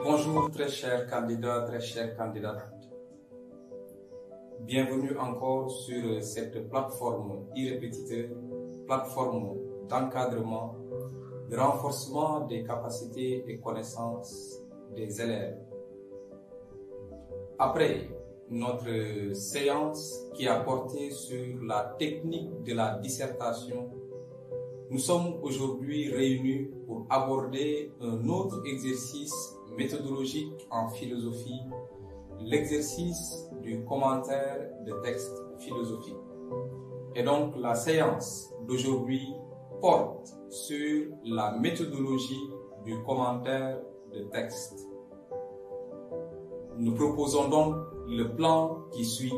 Bonjour très chers candidats, très chères candidates. Bienvenue encore sur cette plateforme irrépétitive, plateforme d'encadrement, de renforcement des capacités et connaissances des élèves. Après notre séance qui a porté sur la technique de la dissertation, nous sommes aujourd'hui réunis pour aborder un autre exercice méthodologique en philosophie, l'exercice du commentaire de texte philosophique. Et donc la séance d'aujourd'hui porte sur la méthodologie du commentaire de texte. Nous proposons donc le plan qui suit.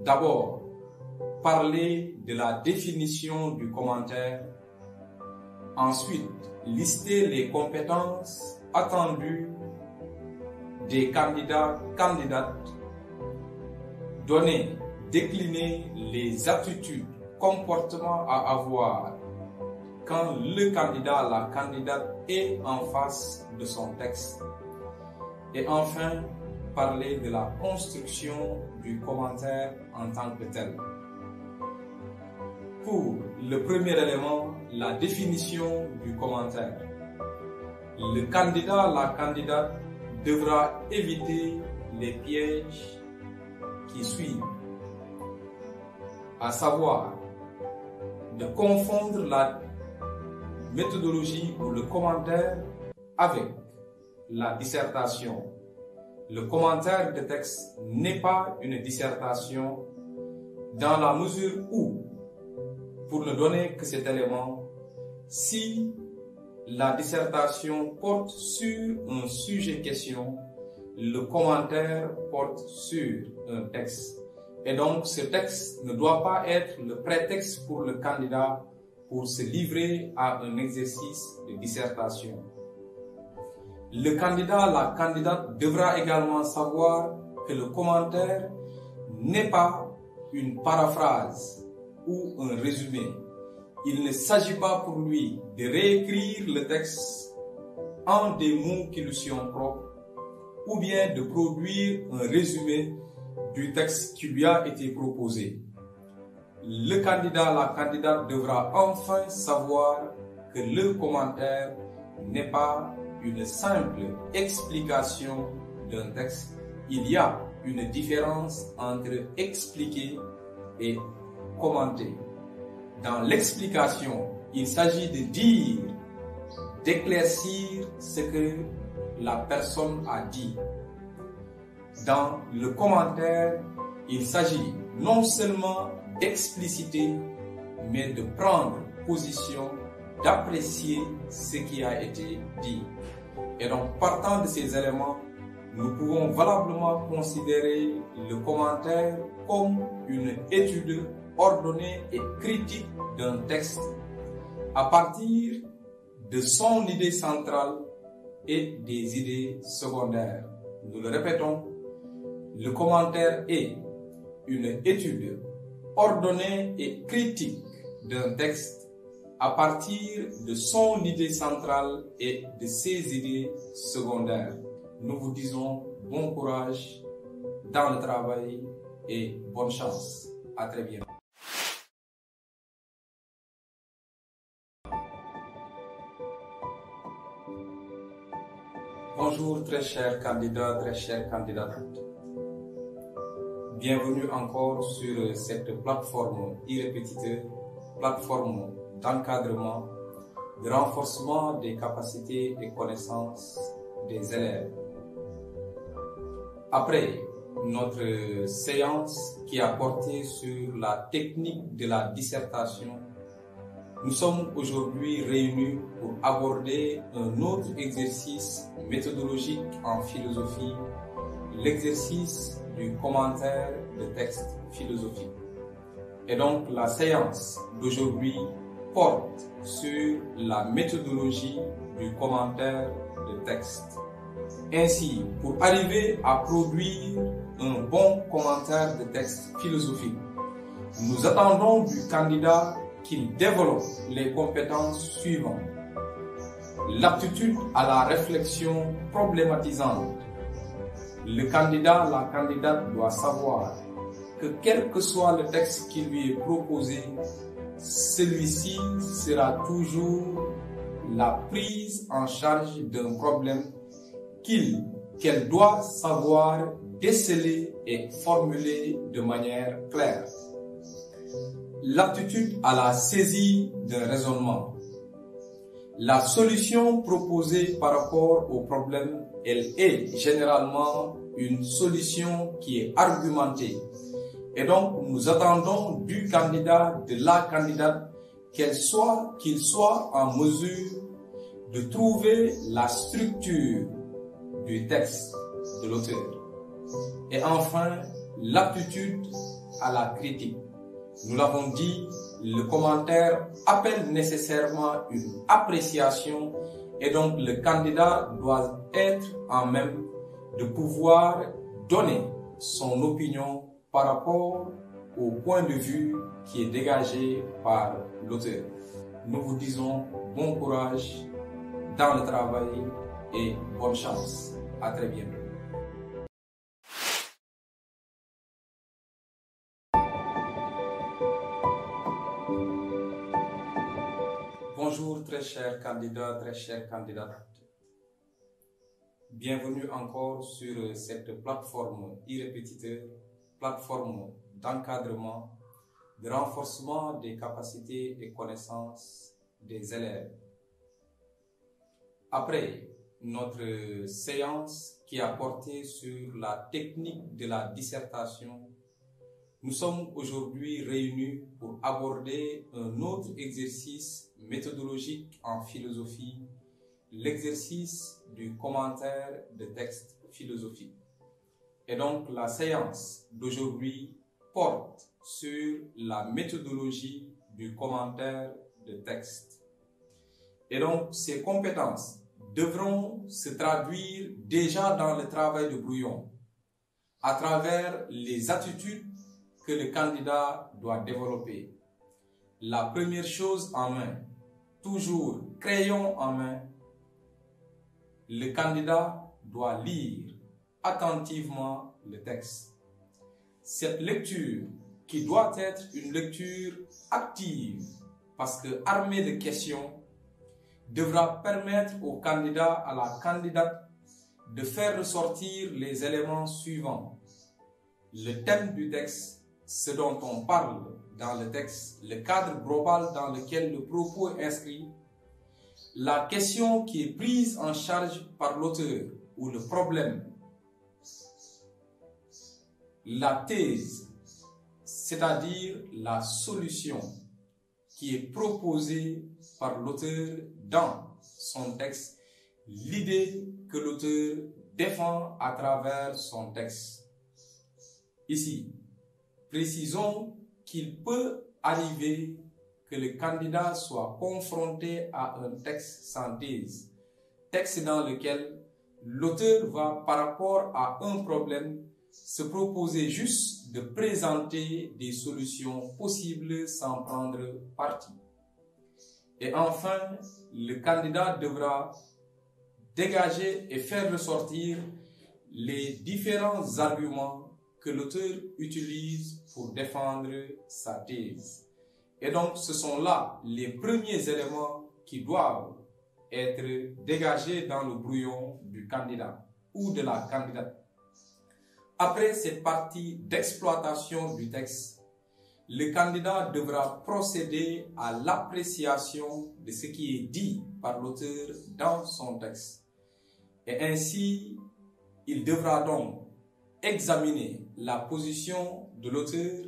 D'abord, parler de la définition du commentaire. Ensuite, lister les compétences attendues des candidats, candidates. Décliner les attitudes, comportements à avoir quand le candidat, la candidate est en face de son texte. Et enfin, parler de la construction du commentaire en tant que tel. Pour le premier élément, la définition du commentaire. Le candidat, la candidate devra éviter les pièges qui suivent, à savoir de confondre la méthodologie ou le commentaire avec la dissertation. Le commentaire de texte n'est pas une dissertation dans la mesure où, pour ne donner que cet élément, si la dissertation porte sur un sujet question, le commentaire porte sur un texte. Et donc ce texte ne doit pas être le prétexte pour le candidat pour se livrer à un exercice de dissertation. Le candidat, la candidate devra également savoir que le commentaire n'est pas une paraphrase ou un résumé. Il ne s'agit pas pour lui de réécrire le texte en des mots qui lui sont propres ou bien de produire un résumé du texte qui lui a été proposé. Le candidat, la candidate devra enfin savoir que le commentaire n'est pas une simple explication d'un texte. Il y a une différence entre expliquer et commenter. Dans l'explication, il s'agit de dire, d'éclaircir ce que la personne a dit. Dans le commentaire, il s'agit non seulement d'expliciter, mais de prendre position, d'apprécier ce qui a été dit. Et donc, partant de ces éléments, nous pouvons valablement considérer le commentaire comme une étude ordonnée et critique d'un texte à partir de son idée centrale et des idées secondaires. Nous le répétons, le commentaire est une étude ordonnée et critique d'un texte à partir de son idée centrale et de ses idées secondaires. Nous vous disons bon courage dans le travail et bonne chance. À très bientôt. Bonjour très chers candidats, très chères candidates. Bienvenue encore sur cette plateforme irrépétitive, plateforme d'encadrement, de renforcement des capacités et connaissances des élèves. Après notre séance qui a porté sur la technique de la dissertation, nous sommes aujourd'hui réunis pour aborder un autre exercice méthodologique en philosophie, l'exercice du commentaire de texte philosophique. Et donc la séance d'aujourd'hui porte sur la méthodologie du commentaire de texte. Ainsi, pour arriver à produire un bon commentaire de texte philosophique, nous attendons du candidat qu'il développe les compétences suivantes. l'aptitude à la réflexion problématisante. Le candidat, la candidate doit savoir que quel que soit le texte qui lui est proposé, celui-ci sera toujours la prise en charge d'un problème qu'elle doit savoir déceler et formuler de manière claire. L'aptitude à la saisie d'un raisonnement. La solution proposée par rapport au problème, elle est généralement une solution qui est argumentée. Et donc, nous attendons du candidat, de la candidate, qu'il soit en mesure de trouver la structure du texte de l'auteur. Et enfin, l'aptitude à la critique. Nous l'avons dit, le commentaire appelle nécessairement une appréciation et donc le candidat doit être en même de pouvoir donner son opinion par rapport au point de vue qui est dégagé par l'auteur. Nous vous disons bon courage dans le travail et bonne chance. À très bientôt. Bonjour très chers candidats, très chères candidates. Bienvenue encore sur cette plateforme irrépétiteur, plateforme d'encadrement, de renforcement des capacités et connaissances des élèves. Après notre séance qui a porté sur la technique de la dissertation, nous sommes aujourd'hui réunis pour aborder un autre exercice méthodologique en philosophie, l'exercice du commentaire de texte philosophique. Et donc la séance d'aujourd'hui porte sur la méthodologie du commentaire de texte. Et donc ces compétences devront se traduire déjà dans le travail de brouillon, à travers les attitudes que le candidat doit développer. La première chose en main, toujours crayon en main, le candidat doit lire attentivement le texte. Cette lecture, qui doit être une lecture active, parce que armée de questions, devra permettre au candidat, à la candidate, de faire ressortir les éléments suivants. Le thème du texte, ce dont on parle dans le texte, le cadre global dans lequel le propos est inscrit, la question qui est prise en charge par l'auteur ou le problème, la thèse, c'est-à-dire la solution qui est proposée par l'auteur dans son texte, l'idée que l'auteur défend à travers son texte. Ici, précisons qu'il peut arriver que le candidat soit confronté à un texte sans thèse, texte dans lequel l'auteur va, par rapport à un problème, se proposer juste de présenter des solutions possibles sans prendre parti. Et enfin, le candidat devra dégager et faire ressortir les différents arguments que l'auteur utilise pour défendre sa thèse. Et donc, ce sont là les premiers éléments qui doivent être dégagés dans le brouillon du candidat ou de la candidate. Après cette partie d'exploitation du texte, le candidat devra procéder à l'appréciation de ce qui est dit par l'auteur dans son texte. Et ainsi, il devra donc examiner la position de l'auteur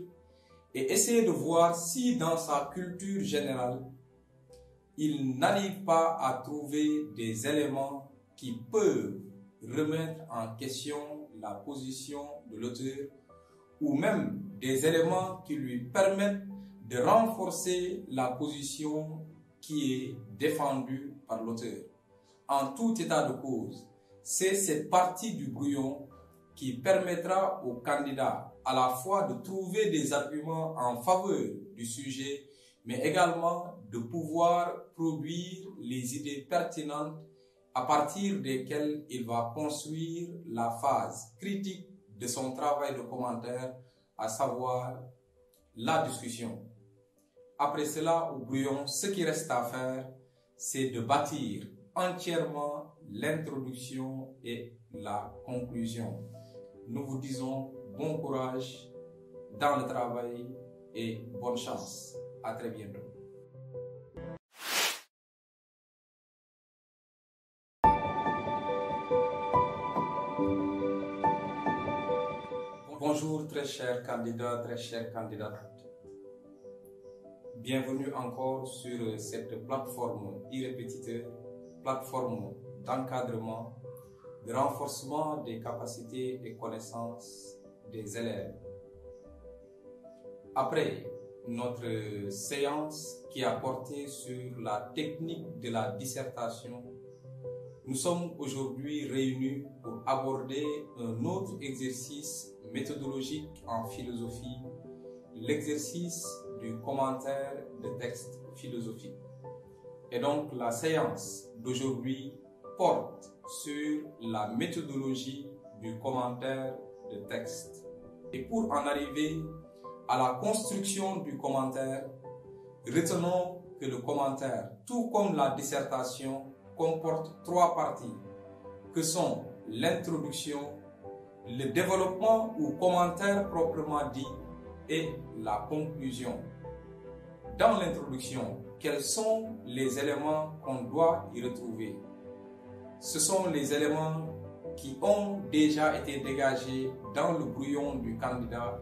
et essayer de voir si dans sa culture générale, il n'arrive pas à trouver des éléments qui peuvent remettre en question la position de l'auteur ou même des éléments qui lui permettent de renforcer la position qui est défendue par l'auteur. En tout état de cause, c'est cette partie du brouillon qui permettra au candidat à la fois de trouver des arguments en faveur du sujet, mais également de pouvoir produire les idées pertinentes à partir desquelles il va construire la phase critique de son travail de commentaire, à savoir la discussion. Après cela, au brouillon, ce qui reste à faire, c'est de bâtir entièrement l'introduction et la conclusion. Nous vous disons bon courage dans le travail et bonne chance. À très bientôt. Bonjour très chers candidats, très chères candidates. Bienvenue encore sur cette plateforme irrépétiteur, plateforme d'encadrement, de renforcement des capacités et connaissances des élèves. Après notre séance qui a porté sur la technique de la dissertation, nous sommes aujourd'hui réunis pour aborder un autre exercice méthodologique en philosophie, l'exercice du commentaire de texte philosophique. Et donc la séance d'aujourd'hui porte sur la méthodologie du commentaire de texte. Et pour en arriver à la construction du commentaire, retenons que le commentaire, tout comme la dissertation, comporte trois parties, que sont l'introduction, le développement ou commentaire proprement dit et la conclusion. Dans l'introduction, quels sont les éléments qu'on doit y retrouver? Ce sont les éléments qui ont déjà été dégagés dans le brouillon du candidat,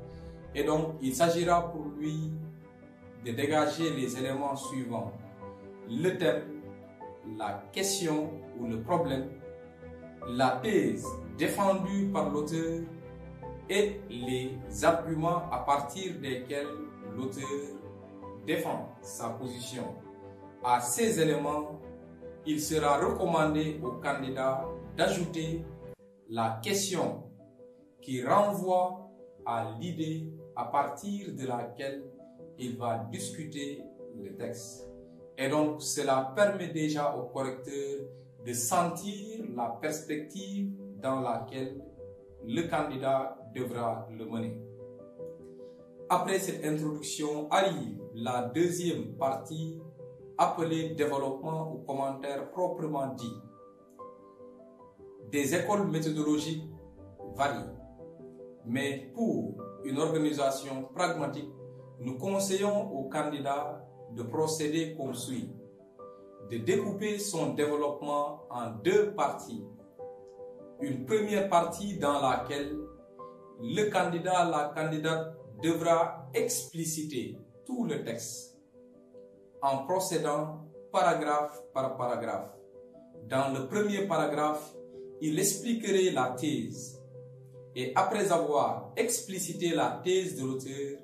et donc il s'agira pour lui de dégager les éléments suivants: le thème, la question ou le problème, la thèse défendue par l'auteur et les arguments à partir desquels l'auteur défend sa position. À ces éléments, il sera recommandé au candidat d'ajouter la question qui renvoie à l'idée à partir de laquelle il va discuter le texte. Et donc, cela permet déjà au correcteur de sentir la perspective dans laquelle le candidat devra le mener. Après cette introduction arrive la deuxième partie appelée développement ou commentaire proprement dit. Des écoles méthodologiques varient, mais pour une organisation pragmatique, nous conseillons au candidat de procéder comme suit: de découper son développement en deux parties. Une première partie dans laquelle le candidat, la candidate devra expliciter tout le texte en procédant paragraphe par paragraphe. Dans le premier paragraphe, il expliquerait la thèse, et après avoir explicité la thèse de l'auteur,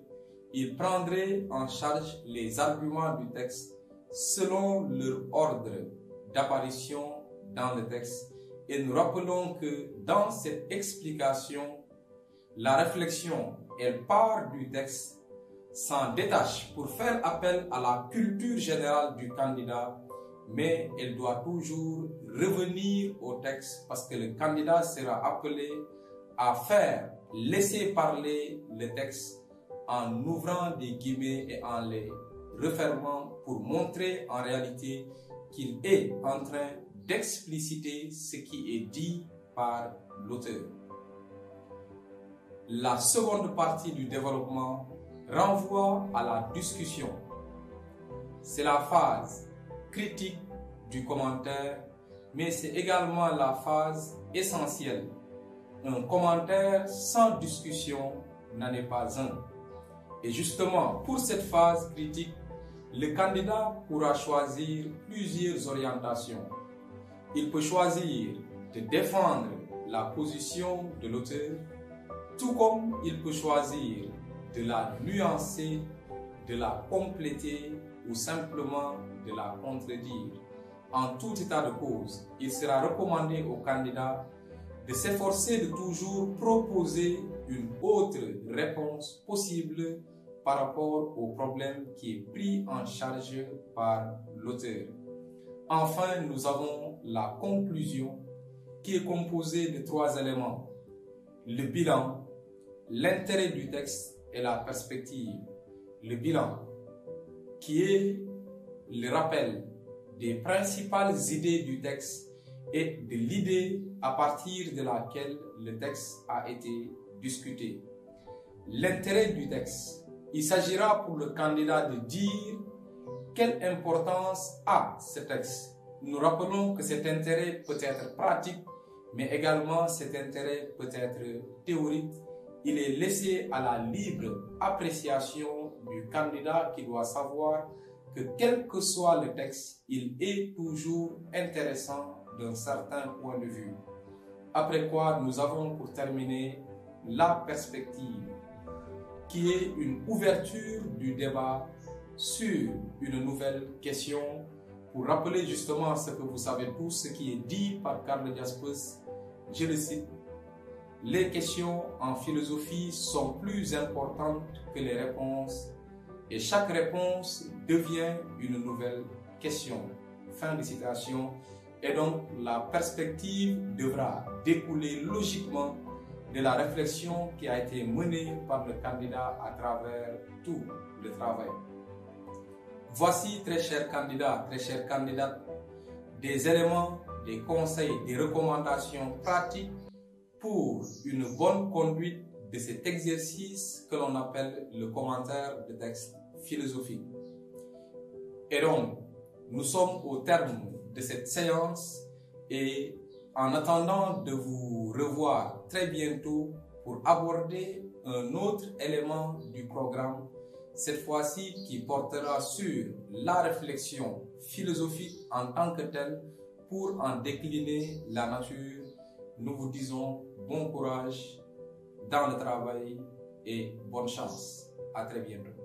il prendrait en charge les arguments du texte selon leur ordre d'apparition dans le texte. Et nous rappelons que dans cette explication, la réflexion, elle part du texte, s'en détache pour faire appel à la culture générale du candidat, mais elle doit toujours revenir au texte parce que le candidat sera appelé à faire laisser parler le texte en ouvrant des guillemets et en les refermant pour montrer en réalité qu'il est en train d'expliciter ce qui est dit par l'auteur. La seconde partie du développement renvoie à la discussion. C'est la phase critique du commentaire, mais c'est également la phase essentielle. Un commentaire sans discussion n'en est pas un. Et justement, pour cette phase critique, le candidat pourra choisir plusieurs orientations. Il peut choisir de défendre la position de l'auteur, tout comme il peut choisir de la nuancer, de la compléter ou simplement de la contredire. En tout état de cause, il sera recommandé au candidat de s'efforcer de toujours proposer une autre réponse possible par rapport au problème qui est pris en charge par l'auteur. Enfin, nous avons la conclusion qui est composée de 3 éléments: le bilan, l'intérêt du texte et la perspective. Le bilan, qui est le rappel des principales idées du texte et de l'idée à partir de laquelle le texte a été discuté. L'intérêt du texte, il s'agira pour le candidat de dire quelle importance a ce texte. Nous rappelons que cet intérêt peut être pratique, mais également cet intérêt peut être théorique. Il est laissé à la libre appréciation du candidat qui doit savoir que quel que soit le texte, il est toujours intéressant d'un certain point de vue. Après quoi, nous avons pour terminer la perspective, qui est une ouverture du débat sur une nouvelle question, pour rappeler justement ce que vous savez tous, ce qui est dit par Karl Jaspers. Je le cite: les questions en philosophie sont plus importantes que les réponses et chaque réponse devient une nouvelle question. Fin de citation. Et donc la perspective devra découler logiquement de la réflexion qui a été menée par le candidat à travers tout le travail. Voici, très chers candidats, très chères candidates, des éléments, des conseils, des recommandations pratiques pour une bonne conduite de cet exercice que l'on appelle le commentaire de texte philosophique. Et donc, nous sommes au terme de cette séance et en attendant de vous revoir très bientôt pour aborder un autre élément du programme, cette fois-ci qui portera sur la réflexion philosophique en tant que telle pour en décliner la nature, nous vous disons bon courage dans le travail et bonne chance. À très bientôt.